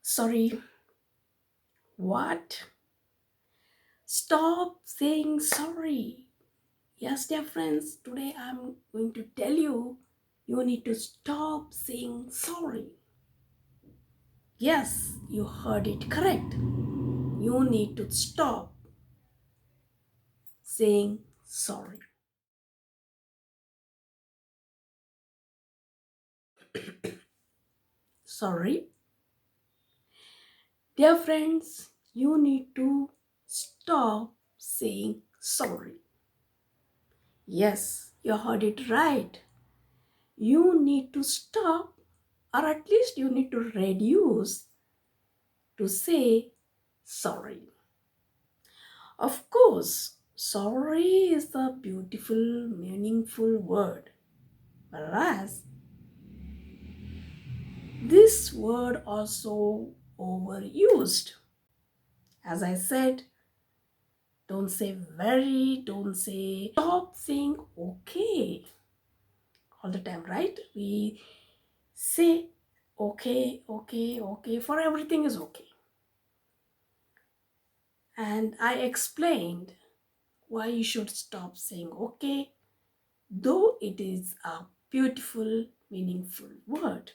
Sorry, what? Stop saying sorry. Yes, dear friends, today I'm going to tell you you need to stop saying sorry. Yes, you heard it correct. You need to stop saying sorry. Sorry. Dear friends, you need to stop saying sorry. Yes, you heard it right. You need to stop, or at least you need to reduce to say sorry. Of course, sorry is a beautiful, meaningful word, whereas this word also overused. As I said, don't say very, don't say, stop saying okay all the time, right? We say okay, okay, okay, for everything is okay. And I explained why you should stop saying okay, though it is a beautiful, meaningful word.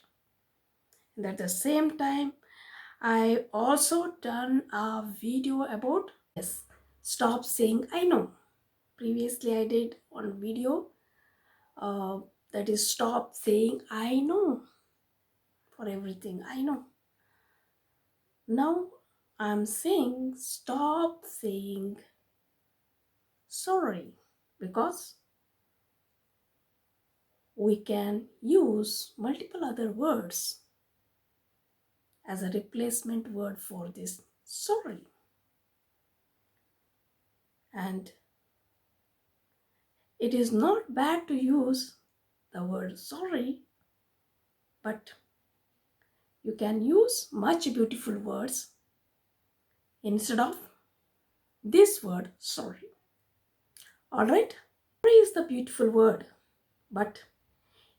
And at the same time, I also done a video about yes, stop saying I know. Previously, I did one video uh, that is stop saying I know for everything. I know. Now I'm saying stop saying sorry because we can use multiple other words as a replacement word for this sorry. And it is not bad to use the word sorry, but you can use much beautiful words instead of this word sorry. All right? Sorry is the beautiful word, but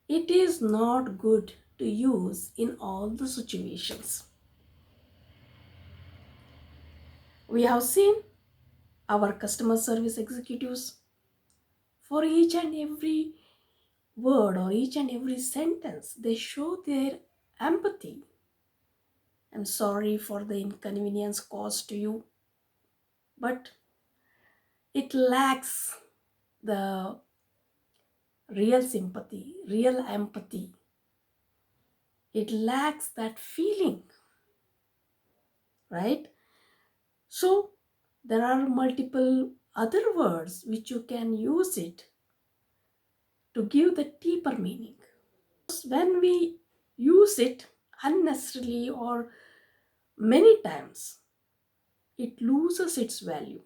it is not good to use in all the situations. We have seen our customer service executives for each and every word or each and every sentence, they show their empathy. I'm sorry for the inconvenience caused to you, but it lacks the real sympathy, real empathy. It lacks that feeling, right? So there are multiple other words which you can use it to give the deeper meaning. When we use it unnecessarily or many times, it loses its value,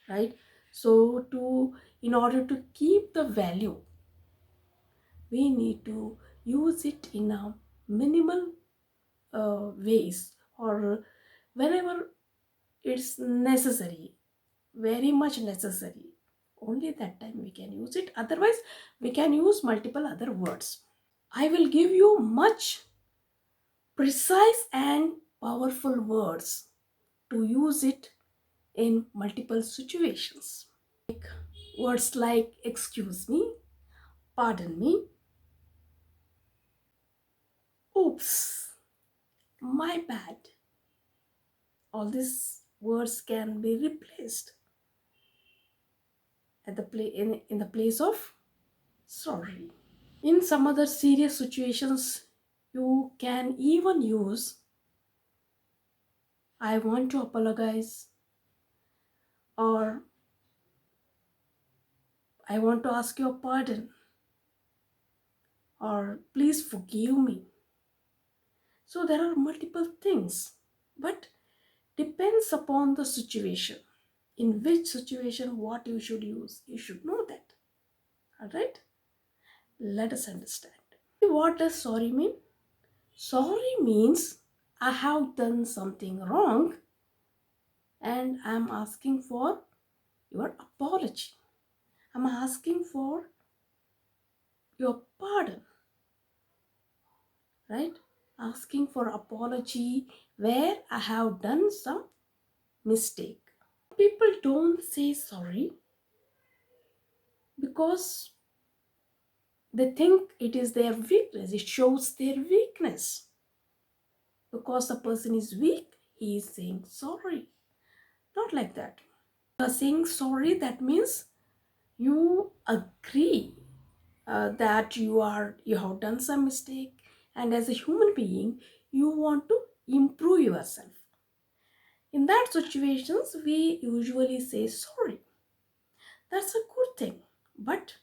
right? So to in order to keep the value, we need to use it in a minimal ways, or whenever it's necessary, very much necessary, only that time we can use it. Otherwise we can use multiple other words. I will give you much precise and powerful words to use it in multiple situations. Words like excuse me, pardon me, oops, my bad. All these words can be replaced at in the place of sorry. In some other serious situations, you can even use I want to apologize, or I want to ask your pardon, or please forgive me. So there are multiple things, but depends upon the situation. In which situation, what you should use, you should know that. All right? Let us understand. What does sorry mean? Sorry means I have done something wrong and I'm asking for your apology. I'm asking for your pardon, right? asking for apology where I have done some mistake. People don't say sorry because they think it is their weakness, it shows their weakness. Because the person is weak, he is saying sorry. Not like that. You are saying sorry, that means you agree that you have done some mistake, and as a human being you want to improve yourself. In that situations we usually say sorry. That's a good thing, but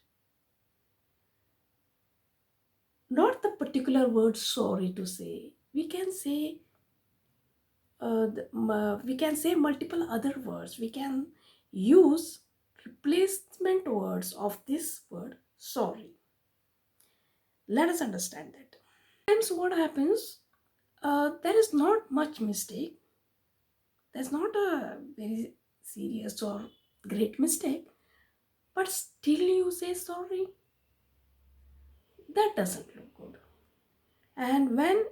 not the particular word sorry to say. We can say we can say multiple other words. We can use replacement words of this word sorry. Let us understand that. Sometimes what happens, there is not much mistake. There's not a very serious or great mistake, but still you say sorry. That doesn't look good. And when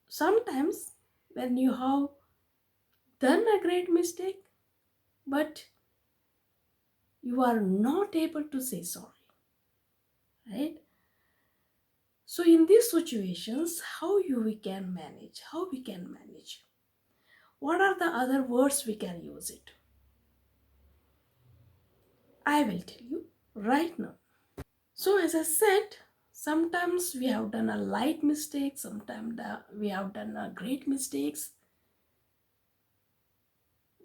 sometimes when you have done a great mistake, but you are not able to say sorry, right? So in these situations, we can manage? How we can manage? What are the other words we can use it? I will tell you right now. So as I said, sometimes we have done a light mistake, sometimes we have done a great mistakes.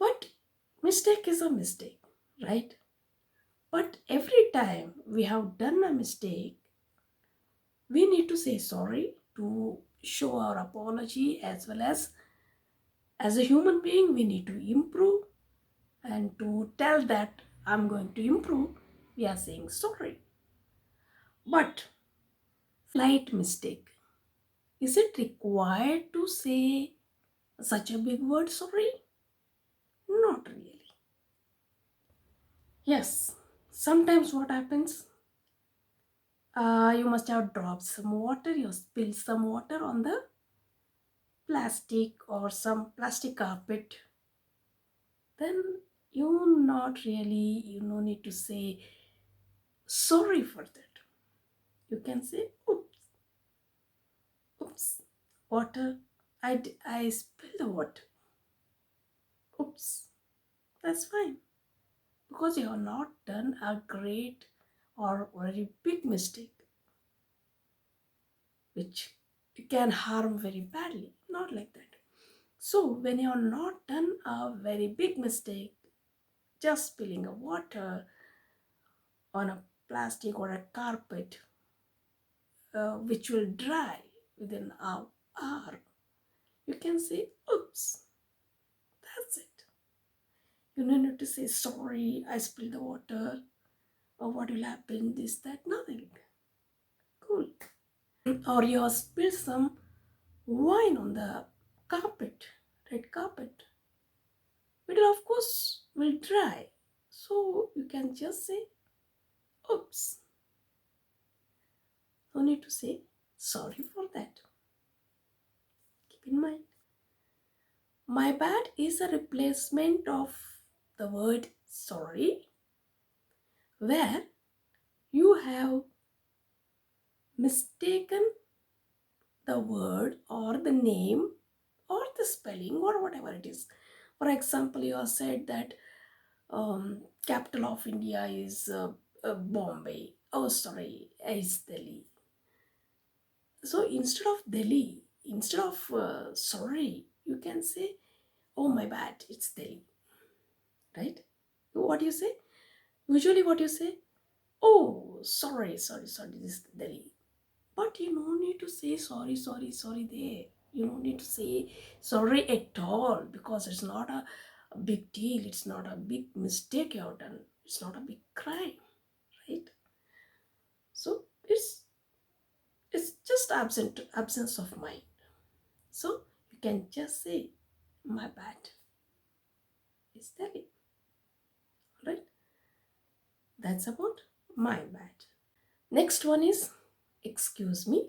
But mistake is a mistake, right? But every time we have done a mistake, we need to say sorry, to show our apology, as a human being we need to improve, and to tell that I'm going to improve, we are saying sorry. But slight mistake, is it required to say such a big word sorry? Not really. Yes, sometimes what happens, you must have dropped some water, you spilled some water on the plastic or some plastic carpet. Then you no need to say sorry for that. You can say oops, water, I spilled the water. Oops, that's fine. Because you have not done a great or very big mistake, which can harm very badly. Not like that. So when you have not done a very big mistake, just spilling a water on a plastic or a carpet, which will dry within an hour, you can say, oops, that's it. You don't need to say, sorry, I spilled the water, or what will happen, this, that, nothing. Cool. Or you have spilled some wine on the carpet, red carpet. It will, of course, will dry. So you can just say, oops. No need to say, sorry for that. Keep in mind. My bad is a replacement of the word sorry, where you have mistaken the word or the name or the spelling or whatever it is. For example, you have said that capital of India is Bombay. Oh, sorry, is Delhi. So instead of sorry, you can say, oh my bad, it's Delhi, right? What do you say? Usually, what you say? Oh, sorry, this is Delhi. But you don't need to say sorry there. You don't need to say sorry at all, because it's not a big deal. It's not a big mistake you have done. It's not a big crime, right? So it's just absence of mind. So you can just say, my bad. It's Delhi, right? That's about my bad. Next one is, excuse me.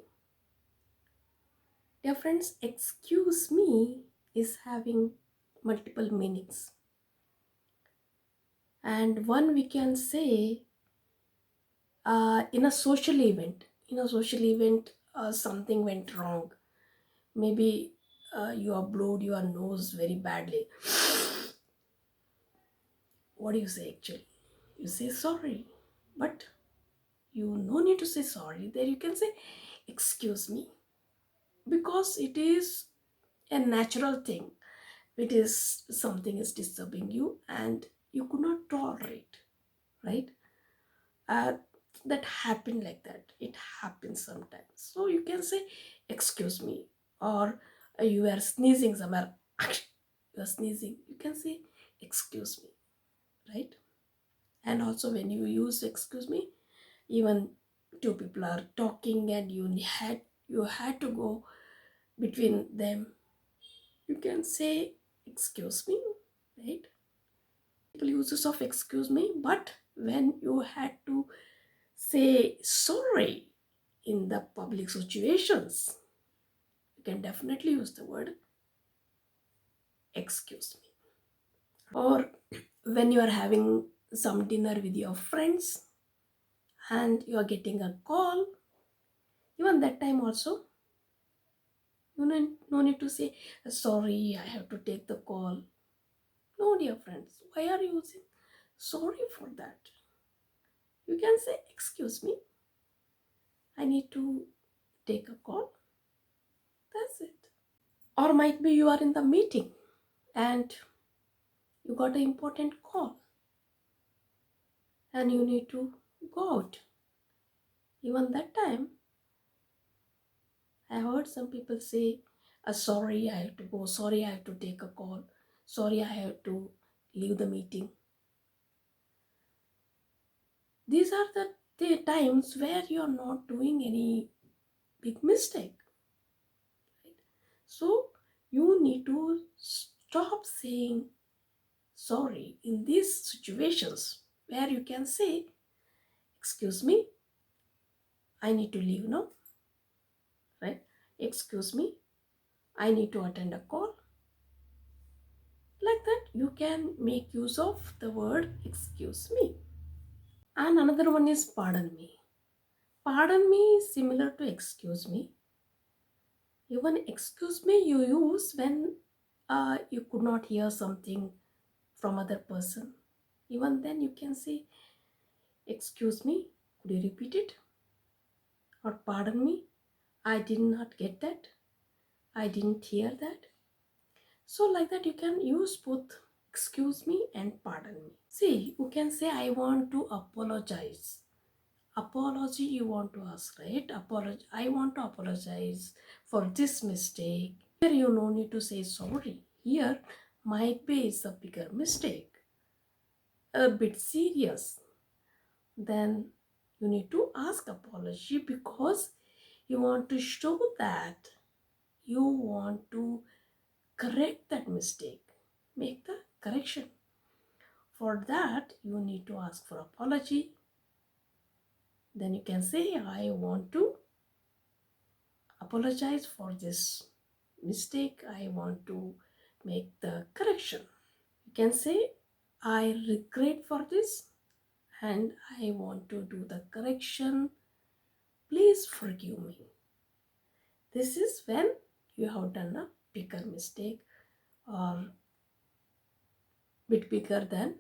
Dear friends, excuse me is having multiple meanings. And one we can say in a social event. In a social event, something went wrong. Maybe you have blowed your nose very badly. What do you say actually? You say sorry, but you no need to say sorry. There you can say, excuse me, because it is a natural thing. It is something is disturbing you and you could not tolerate, right? uh, that happened like that. It happens sometimes, so you can say excuse me. Or you are sneezing somewhere, you are sneezing, you can say excuse me, right? And also when you use excuse me, even two people are talking and you had to go between them, you can say excuse me, right? People uses of excuse me, but when you had to say sorry in the public situations, you can definitely use the word excuse me. Or when you are having some dinner with your friends and you are getting a call, even that time also, no need to say sorry, I have to take the call. No, dear friends, why are you using sorry for that? You can say excuse me, I need to take a call. That's it. Or might be you are in the meeting and you got an important call and you need to go out. Even that time, I heard some people say, sorry, I have to go, sorry, I have to take a call, sorry, I have to leave the meeting. These are the times where you are not doing any big mistake. Right? So, you need to stop saying sorry in these situations where you can say, excuse me, I need to leave now, right? Excuse me, I need to attend a call. Like that, you can make use of the word excuse me. And another one is pardon me. Pardon me is similar to excuse me. Even excuse me you use when you could not hear something from other person. Even then you can say, excuse me, could you repeat it? Or pardon me, I did not get that. I didn't hear that. So like that you can use both excuse me and pardon me. See, you can say I want to apologize. Apology you want to ask, right? I want to apologize for this mistake. Here you no need to say sorry. Here might be it's a bigger mistake, a bit serious. Then you need to ask apology because you want to show that you want to correct that mistake, make the correction. For that, you need to ask for apology. Then you can say, I want to apologize for this mistake. I want to make the correction. You can say, I regret for this and I want to do the correction. Please forgive me. This is when you have done a bigger mistake or bit bigger than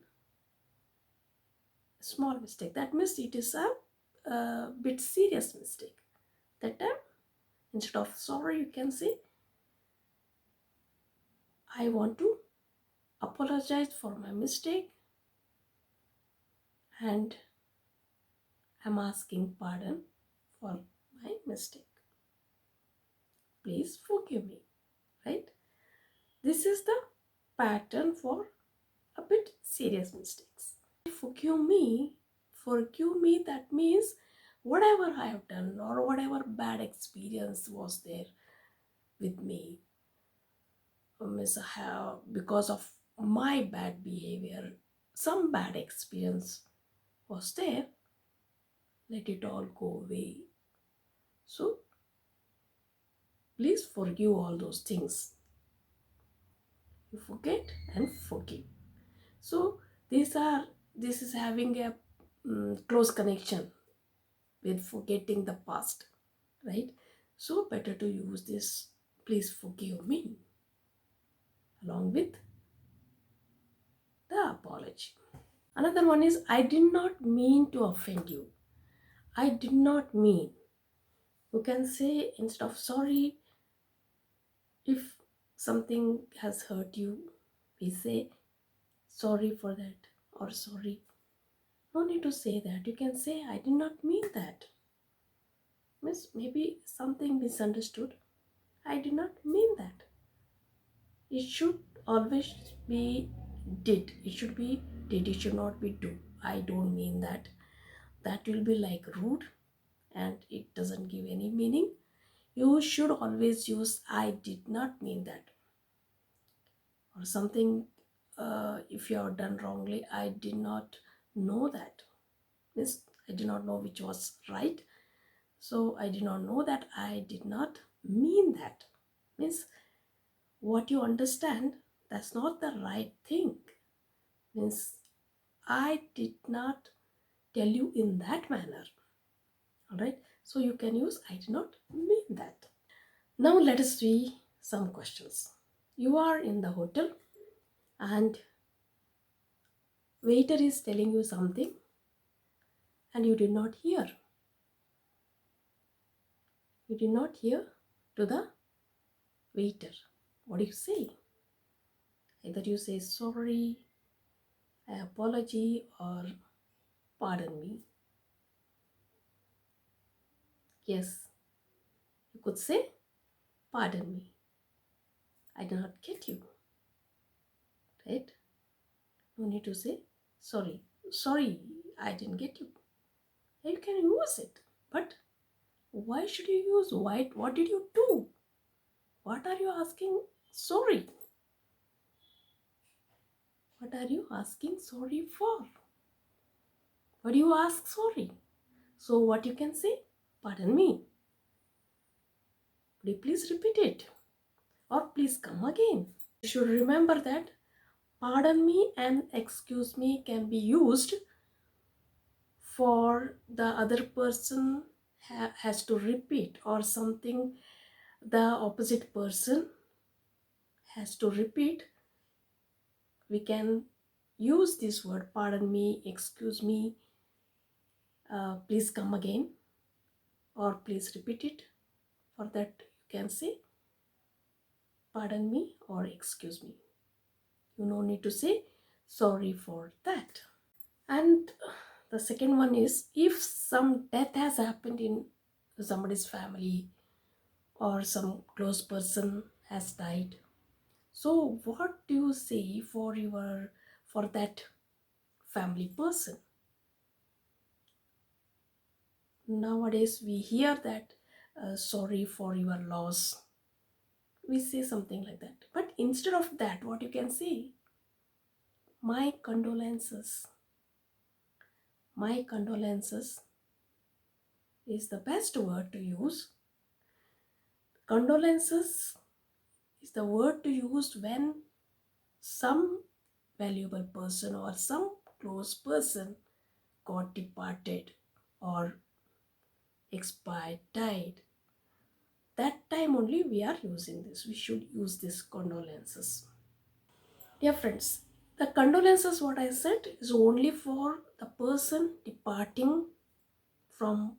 small mistake. That means it is a bit serious mistake. That time, instead of sorry, you can say, I want to apologize for my mistake and I'm asking pardon for my mistake. Please forgive me, right? This is the pattern for a bit serious mistakes. Forgive me, that means whatever I have done or whatever bad experience was there with me, because of my bad behavior, some bad experience was there, let it all go away. So Please forgive all those things. You forget and forgive. So this is having a close connection with forgetting the past, right? So better to use this please forgive me along with the apology. Another one is I did not mean to offend you. I did not mean. You can say instead of sorry, if something has hurt you, we say sorry for that or sorry. No need to say that. You can say I did not mean that. Miss, maybe something misunderstood. I did not mean that. It should always be did. It should be did. It should not be do. I don't mean that. That will be like rude and it doesn't give any meaning. You should always use I did not mean that. Or something, if you have done wrongly, I did not know that. Means I did not know which was right. So I did not know that. I did not mean that. Means what you understand, that's not the right thing. Means I did not tell you in that manner. All right. So you can use I did not mean that. Now let us see some questions. You are in the hotel and waiter is telling you something and you did not hear. You did not hear to the waiter. What do you say? Either you say sorry, I apology, or pardon me. Yes, you could say pardon me. I did not get you. Right? No need to say sorry. Sorry, I didn't get you. You can use it. But why should you use why? What did you do? What are you asking sorry? What are you asking sorry for? What do you ask sorry? So what you can say? Pardon me. Could you please repeat it? Or please come again. You should remember that pardon me and excuse me can be used for the other person has to repeat or something the opposite person has to repeat. We can use this word pardon me, excuse me, please come again, or please repeat it. For that you can say pardon me or excuse me. You no need to say sorry for that. And the second one is if some death has happened in somebody's family or some close person has died, so what do you say for that family person? Nowadays we hear that sorry for your loss. We say something like that. But instead of that, what you can say? My condolences. My condolences is the best word to use. Condolences is the word to use when some valuable person or some close person got departed or expired, died. That time only we are using this. We should use this condolences. Dear friends, the condolences, what I said, is only for the person departing from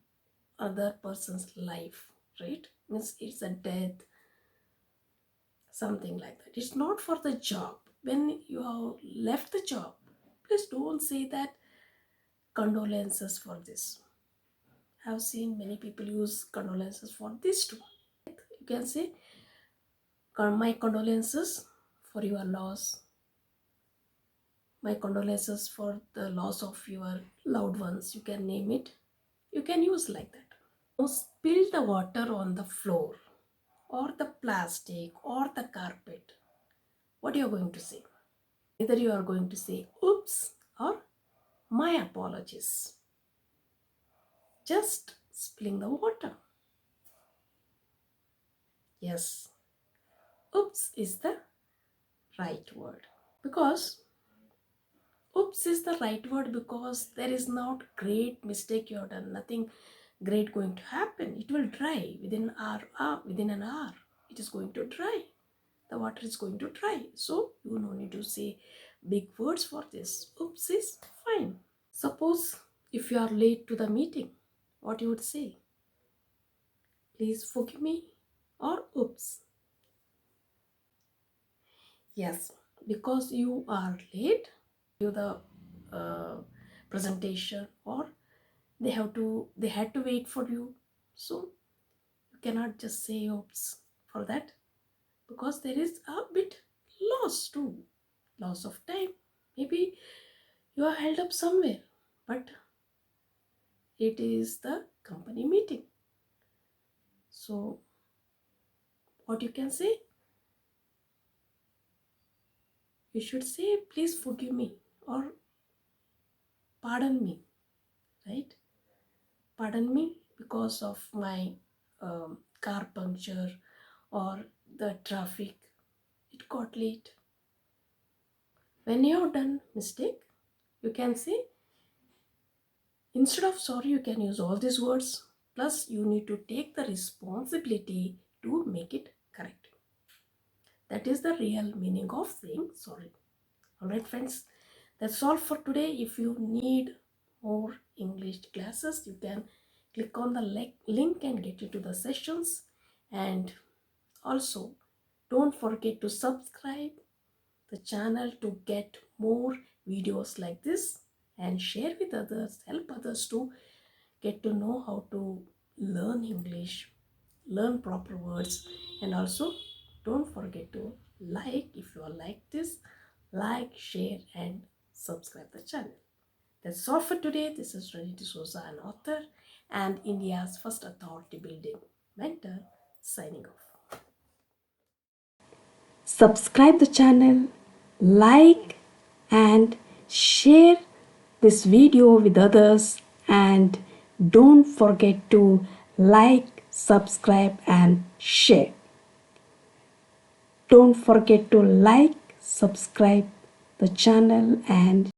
other person's life, right? Means it's a death, something like that. It's not for the job. When you have left the job, please don't say that condolences for this. I've seen many people use condolences for this too. You can say my condolences for your loss, my condolences for the loss of your loved ones. You can name it. You can use like that. Now spill the water on the floor or the plastic or the carpet. What are you going to say? Either you are going to say oops or my apologies. Just spilling the water. Yes, oops is the right word. Because oops is the right word because there is not great mistake you have done. Nothing great going to happen. It will dry within an hour. It is going to dry. The water is going to dry. So you no need to say big words for this. Oops is fine. Suppose if you are late to the meeting, what you would say? Please forgive me or oops. Yes, because you are late to the uh, presentation, or they had to wait for you. So you cannot just say oops for that, because there is a bit loss too, loss of time. Maybe you are held up somewhere, but it is the company meeting. So what you can say? You should say please forgive me or pardon me, right? Pardon me because of my car puncture or the traffic, it got late. When you have done mistake, you can say, instead of sorry, you can use all these words. Plus, you need to take the responsibility to make it correct. That is the real meaning of saying sorry. Alright, friends, that's all for today. If you need more English classes, you can click on the link and get into the sessions. And also, don't forget to subscribe the channel to get more videos like this, and share with others, help others to get to know how to learn English, learn proper words. And also don't forget to like, if you like this, like, share and subscribe the channel. That's all for today. This is Renita Souza, an author and India's first authority building mentor, signing off. Subscribe the channel, like and share this video with others, and don't forget to like, subscribe and share. Don't forget to like, subscribe the channel and